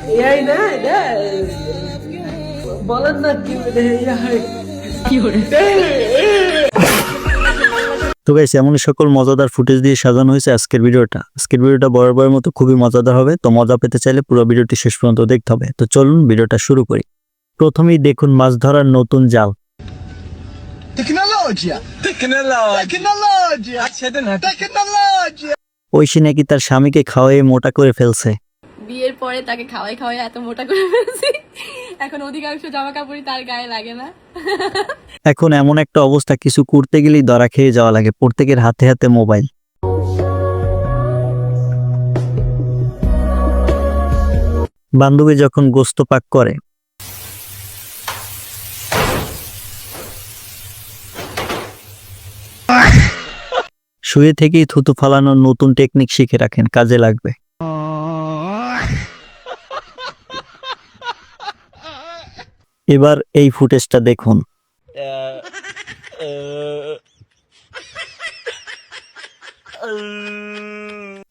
AI না এটা বলেন না কি কি করে। তো গাইস এমন সকল মজাদার ফুটেজ দিয়ে সাজানো হয়েছে আজকের ভিডিওটা বরাবরের মতো খুবই মজাদার হবে। তো মজা পেতে চাইলে পুরো ভিডিওটি শেষ পর্যন্ত দেখতে হবে। তো চলুন ভিডিওটা শুরু করি। প্রথমেই দেখুন মাছ ধরার নতুন জাল। ঐশী নাকি তার স্বামীকে খাওয়াই মোটা করে ফেলছে। বিয়ের পরে তাকে খাওয়াই খাওয়াই এত মোটা করে ফেলছি, এখন অধিকাংশ জামা কাপড়ই তার গায়ে লাগে না। এখন এমন একটা অবস্থা, কিছু করতে গেলেই ধরা খেয়ে যাওয়া লাগে। প্রত্যেকের হাতে হাতে মোবাইল। বান্ধবী যখন গোস্ত পাক করে, শুয়ে থেকেই থুতু ফালানোর নতুন টেকনিক শিখে রাখেন, কাজে লাগবে। এবার এই ফুটেজটা দেখুন।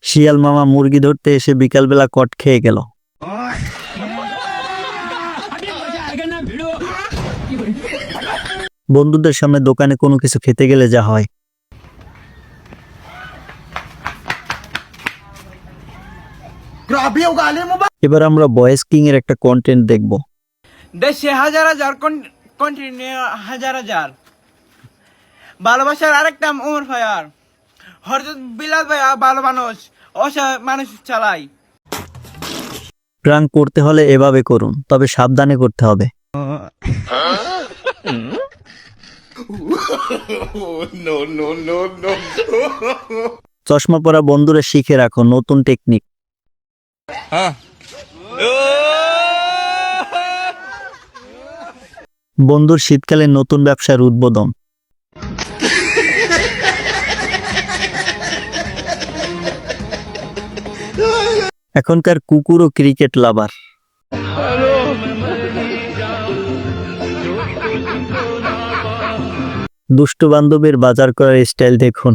শিয়াল মামা মুরগি ধরতে এসে বিকালবেলা কট খেয়ে গেল। বন্ধুদের সামনে দোকানে কোনো কিছু খেতে গেলে যা হয়। এবার আমরা বয়েস কিং এর একটা কন্টেন্ট দেখব। দেশে হাজার হাজার কন্টিনিউ হাজার হাজার ভালোবাসার আরেক নাম ওমর ফায়ার। হযরত বিলাল ভাইয়া ভালো মানুষ, অসহায় মানুষ চালাই। প্রাঙ্ক করতে হলে এভাবে করুন, তবে সাবধানে করতে হবে। চশমা পরা বন্ধুরা শিখে রাখো নতুন টেকনিক। বন্ধুর শীতকালে নতুন ব্যবসার উদ্বোধন। এখনকার কুকুরও ক্রিকেট লাভার। দুষ্ট বান্ধবীর বাজার করার স্টাইল দেখুন।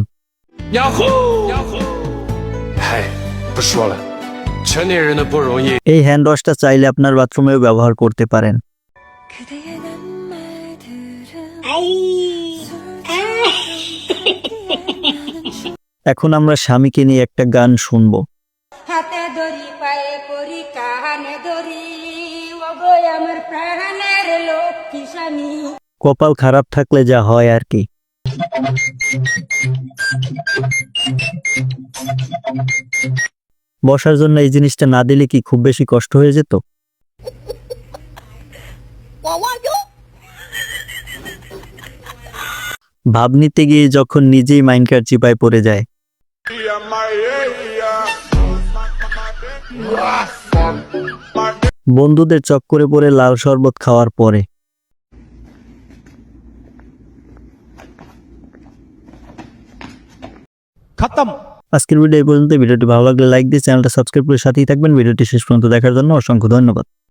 এই হ্যান্ড ওয়াশটা চাইলে আপনার বাথরুমেও ব্যবহার করতে পারেন। এখন আমরা স্বামীকে নিয়ে একটা গান শুনবো। হাতে ধরি পায়ে পরি কানে ধরি ওগো আমার প্রাণের লক্ষ্মী স্বামী। কপাল খারাপ থাকলে যা হয় আর কি। বসার জন্য এই জিনিসটা না দিলে কি খুব বেশি কষ্ট হয়ে যেত? ভাব নিতে গিয়ে যখন নিজেই মাইনকার চিপায় পড়ে যায়। বন্ধুদের চক্করে পড়ে লাল শরবত খাওয়ার পরে। আজকের ভিডিও এই পর্যন্ত। ভিডিওটি ভালো লাগলে লাইক দিয়ে চ্যানেলটা সাবস্ক্রাইব করে সাথেই থাকবেন। ভিডিওটি শেষ পর্যন্ত দেখার জন্য অসংখ্য ধন্যবাদ।